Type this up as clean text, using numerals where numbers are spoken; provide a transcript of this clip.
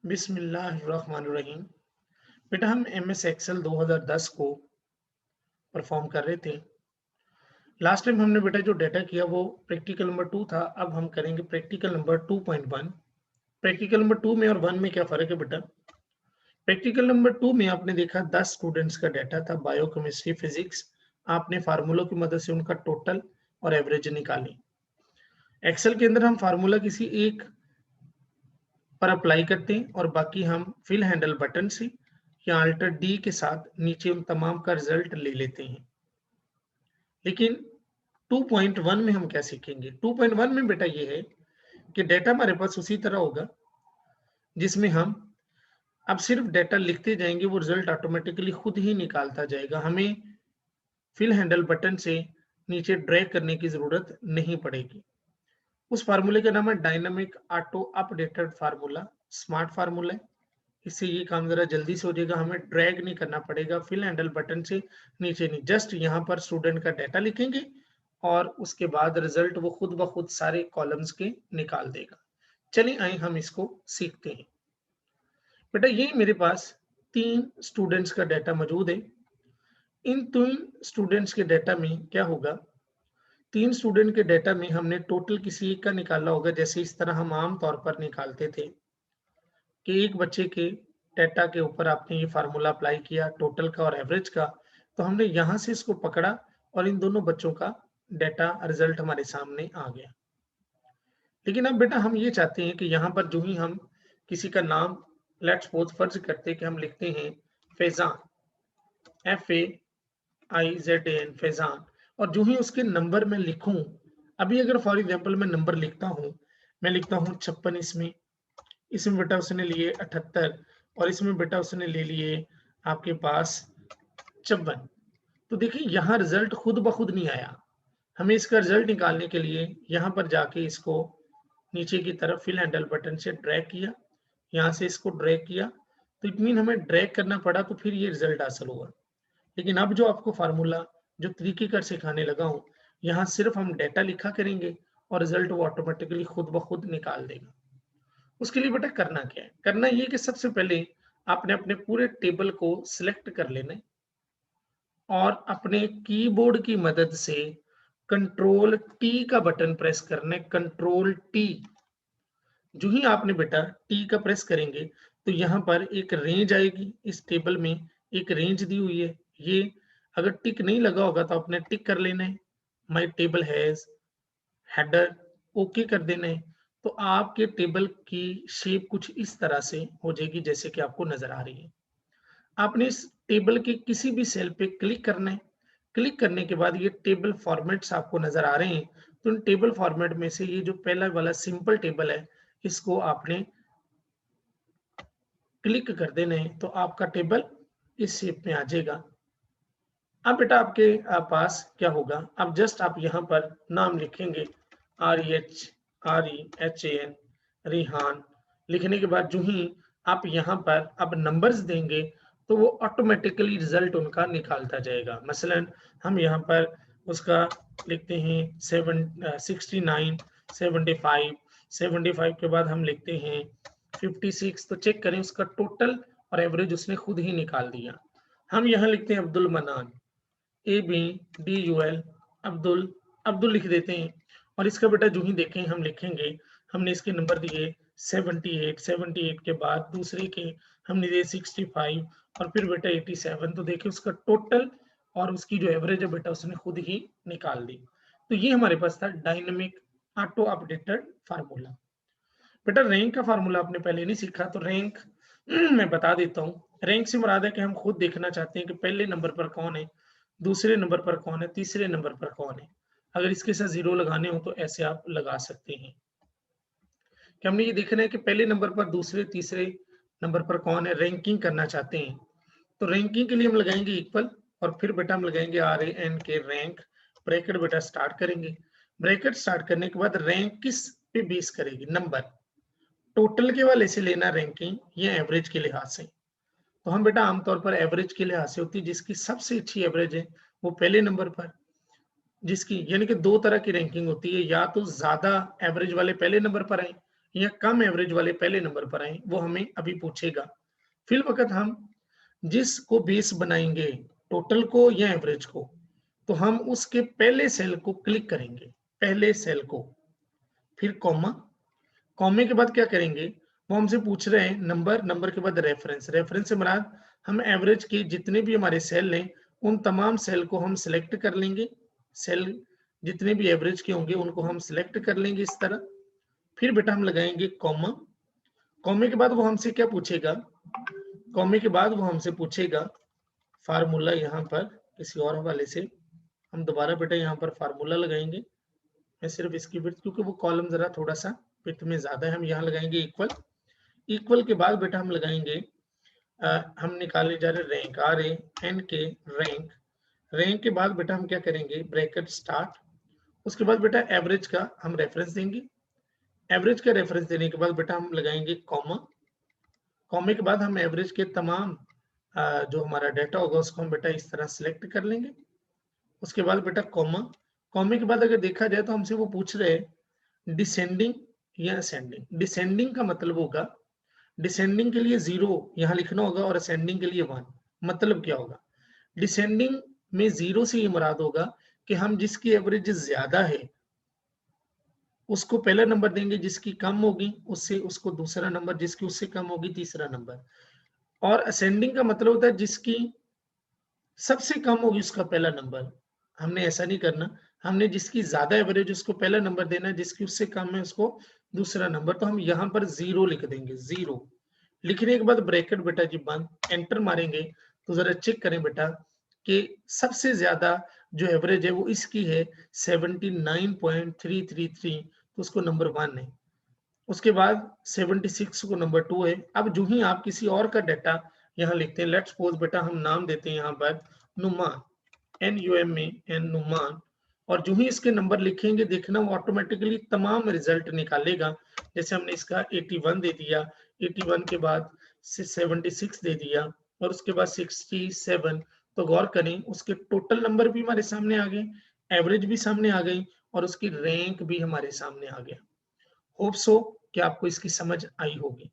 बिस्मिल्लाहिर्रहमानिर्रहीम। बेटा हम एमएस एक्सेल 2010 को परफॉर्म कर रहे थे। लास्ट टाइम हमने बेटा जो डाटा किया वो प्रैक्टिकल नंबर 2 था। अब हम करेंगे प्रैक्टिकल नंबर 2.1। प्रैक्टिकल नंबर 2 में और 1 में क्या फ़र्क है बेटा? प्रैक्टिकल नंबर 2 में आपने देखा 10 स्टूडेंट्स का डाटा था, बायोकेमिस्ट्री, फिजिक्स। आपने फार्मूलों की मदद से उनका टोटल और एवरेज निकाली। एक्सेल के अंदर हम फार्मूला किसी एक पर अप्लाई करते हैं और बाकी हम फिल हैंडल बटन से या अल्टर डी के साथ नीचे उन तमाम का रिजल्ट ले लेते हैं। लेकिन 2.1 में हम क्या सीखेंगे? 2.1 में बेटा ये है कि डेटा हमारे पास उसी तरह होगा जिसमें हम अब सिर्फ डेटा लिखते जाएंगे, वो रिजल्ट ऑटोमेटिकली खुद ही निकालता जाएगा। हमें फिल हैंडल बटन से नीचे ड्रैग करने की जरूरत नहीं पड़ेगी। उस फार्मूले का नाम है dynamic auto updated formula, smart formula है। इससे ये काम ज़रा जल्दी से हो जाएगा, हमें ड्रैग नहीं करना पड़ेगा फिल हैंडल बटन से नीचे नहीं, जस्ट यहाँ पर स्टूडेंट का डाटा लिखेंगे और उसके बाद रिजल्ट वो खुद ब खुद सारे कॉलम्स के निकाल देगा। चलिए आइए हम इसको सीखते हैं। बेटा ये मेरे पास 3 स्टूडेंट्स का डाटा मौजूद है। इन 3 स्टूडेंट्स के डाटा में क्या होगा? 3 स्टूडेंट के डाटा में हमने टोटल किसी एक का निकाला होगा, जैसे इस तरह हम आम तौर पर निकालते थे कि एक बच्चे के डेटा के ऊपर आपने ये फार्मूला अप्लाई किया टोटल का और एवरेज का, तो हमने यहाँ से इसको पकड़ा और इन दोनों बच्चों का डेटा रिजल्ट हमारे सामने आ गया। लेकिन अब बेटा हम ये चाहते हैं कि यहाँ पर जो ही हम किसी का नाम लेट्स सपोज फर्ज करते हैं कि हम लिखते हैं फैजान, FAIZAN फैजान, और जो ही उसके नंबर में लिखूं, अभी अगर फॉर एग्जाम्पल मैं नंबर लिखता हूँ, मैं लिखता हूँ 56, इसमें बेटा उसने लिए 78 और इसमें बेटा उसने ले लिए आपके पास 54। तो देखिए यहाँ रिजल्ट खुद ब खुद नहीं आया। हमें इसका रिजल्ट निकालने के लिए यहाँ पर जाके इसको नीचे की तरफ फिल हैंडल बटन से ड्रैग किया, यहाँ से इसको ड्रैग किया, तो इट मीन हमें ड्रैग करना पड़ा, तो फिर ये रिजल्ट हासिल हुआ। लेकिन अब जो आपको फार्मूला जो तरीकेकार सिखाने लगा हूँ, यहाँ सिर्फ हम डेटा लिखा करेंगे और रिजल्ट वो ऑटोमेटिकली खुद ब खुद निकाल देगा। उसके लिए बेटा करना क्या है? करना ये कि सबसे पहले आपने अपने पूरे टेबल को सिलेक्ट कर लेना है और अपने कीबोर्ड की मदद से कंट्रोल टी का बटन प्रेस करना है, कंट्रोल टी। जो ही आपने बेटा टी का प्रेस करेंगे तो यहाँ पर एक रेंज आएगी, इस टेबल में एक रेंज दी हुई है। ये अगर टिक नहीं लगा होगा तो आपने टिक कर लेना है, my table has header, okay कर देना है। तो आपके टेबल की शेप कुछ इस तरह से हो जाएगी जैसे कि आपको नजर आ रही है। आपने इस टेबल के किसी भी सेल पे क्लिक करना है। क्लिक करने के बाद ये टेबल फॉर्मेट्स आपको नजर आ रहे हैं, तो इन टेबल फॉर्मेट में से ये जो पहला वाला सिंपल टेबल है, इसको आपने क्लिक कर देना है, तो आपका टेबल इस शेप में आ जाएगा। अब बेटा आपके पास क्या होगा? अब जस्ट आप यहाँ पर नाम लिखेंगे REHAN, रिहान। लिखने के बाद जो ही आप यहाँ पर अब नंबर्स देंगे तो वो ऑटोमेटिकली रिजल्ट उनका निकालता जाएगा। मसलन हम यहाँ पर उसका लिखते हैं 69, 75, 75 के बाद हम लिखते हैं 56, तो चेक करें उसका टोटल और एवरेज उसने खुद ही निकाल दिया। हम यहाँ लिखते हैं अब्दुल मनान, ABDUL, अब्दुल, अब्दुल लिख देते हैं और इसका बेटा जो ही देखें हम लिखेंगे, हमने इसके नंबर दिए 78, 78 के बाद दूसरे के हमने दिए 65 और फिर बेटा 87, तो देखिए उसका टोटल और उसकी जो एवरेज है बेटा उसने खुद ही निकाल दी। तो ये हमारे पास था डायनेमिक ऑटो अपडेटेड फार्मूला। बेटा रैंक का फार्मूला आपने पहले नहीं सीखा, तो रैंक मैं बता देता हूँ। रैंक से मुराद है कि हम खुद देखना चाहते हैं कि पहले नंबर पर कौन है, दूसरे नंबर पर कौन है, तीसरे नंबर पर कौन है। अगर इसके साथ 0 लगाने हो तो ऐसे आप लगा सकते हैं कि हमने ये देखना है कि पहले नंबर पर, दूसरे, तीसरे नंबर पर कौन है, रैंकिंग करना चाहते हैं। तो रैंकिंग के लिए हम लगाएंगे इक्वल और फिर बेटा हम लगाएंगे RAN के रैंक, ब्रैकेट बेटा स्टार्ट करेंगे। ब्रैकेट स्टार्ट करने के बाद रैंक किस पे बेस करेगी? नंबर, टोटल के वाले से लेना रैंकिंग या एवरेज के लिहाज से? तो हम बेटा आमतौर पर एवरेज के लिहाज से होती है, जिसकी सबसे अच्छी एवरेज है वो पहले नंबर पर, जिसकी यानी कि दो तरह की रैंकिंग होती है, या तो ज्यादा एवरेज वाले पहले नंबर पर आए या कम एवरेज वाले पहले नंबर पर आए, वो हमें अभी पूछेगा। फिर वक्त हम जिसको बेस बनाएंगे, टोटल को या एवरेज को, तो हम उसके पहले सेल को क्लिक करेंगे, पहले सेल को, फिर कॉमा, कॉमे के बाद क्या करेंगे, वो हमसे पूछ रहे हैं नंबर, नंबर के बाद रेफरेंस, रेफरेंस से मुराद हम एवरेज के जितने भी हमारे सेल हैं उन तमाम सेल को हम सिलेक्ट कर लेंगे, सेल जितने भी एवरेज के होंगे उनको हम सिलेक्ट कर लेंगे इस तरह। फिर बेटा हम लगाएंगे कॉमा, कॉमे के बाद वो हमसे क्या पूछेगा, कॉमे के बाद वो हमसे पूछेगा फार्मूला, यहाँ पर किसी और हवाले से हम दोबारा बेटा यहाँ पर फार्मूला लगाएंगे। मैं सिर्फ इसकी विड्थ, क्योंकि वो कॉलम जरा थोड़ा सा विड्थ में ज्यादा है, हम यहाँ लगाएंगे इक्वल, इक्वल के बाद बेटा हम लगाएंगे हम निकालने जा रहे रैंक, आर ए एन के रैंक, रैंक के बाद बेटा हम क्या करेंगे, ब्रैकेट स्टार्ट, उसके बाद बेटा एवरेज का हम रेफरेंस देंगे, एवरेज का रेफरेंस देने के बाद बेटा हम लगाएंगे कॉमा, कॉमे के बाद हम एवरेज के तमाम जो हमारा डाटा होगा उसको हम बेटा इस तरह सिलेक्ट कर लेंगे। उसके बाद बेटा कॉमा, कॉमे के बाद अगर देखा जाए तो हमसे वो पूछ रहे हैं डिसेंडिंग या असेंडिंग। डिसेंडिंग का मतलब होगा, डिसेंडिंग के लिए 0 यहाँ लिखना होगा और असेंडिंग के लिए 1। मतलब क्या होगा, डिसेंडिंग में 0 से ये मुराद होगा कि हम जिसकी एवरेज ज्यादा है उसको पहला नंबर देंगे, जिसकी कम होगी उससे उसको दूसरा नंबर, जिसकी उससे कम होगी तीसरा नंबर। और असेंडिंग का मतलब होता है जिसकी सबसे कम होगी उसका पहला नंबर। हमने ऐसा नहीं करना, हमने जिसकी ज्यादा एवरेज उसको पहला नंबर देना है, जिसकी उससे कम है उसको दूसरा नंबर। तो हम यहाँ पर 0 लिख देंगे, 0 लिखने के बाद ब्रैकेट बेटा जी बंद, एंटर मारेंगे तो जरा चेक करें बेटा कि सबसे ज्यादा जो एवरेज है वो इसकी है 79.333, तो उसको नंबर 1 है। उसके बाद 76 को नंबर 2 है। अब जो ही आप किसी और का डाटा यहाँ लिखते हैं, लेट्स सपोज बेटा हम नाम देते हैं यहाँ पर नुमान, NUMAN नुमान, और जो ही इसके नंबर लिखेंगे देखना वो ऑटोमेटिकली तमाम रिजल्ट निकालेगा। जैसे हमने इसका 81 दे दिया, 81 के बाद 76 दे दिया और उसके बाद 67, तो गौर करें उसके टोटल नंबर भी हमारे सामने आ गए, एवरेज भी सामने आ गई और उसकी रैंक भी हमारे सामने आ गया। होप सो कि आपको इसकी समझ आई होगी।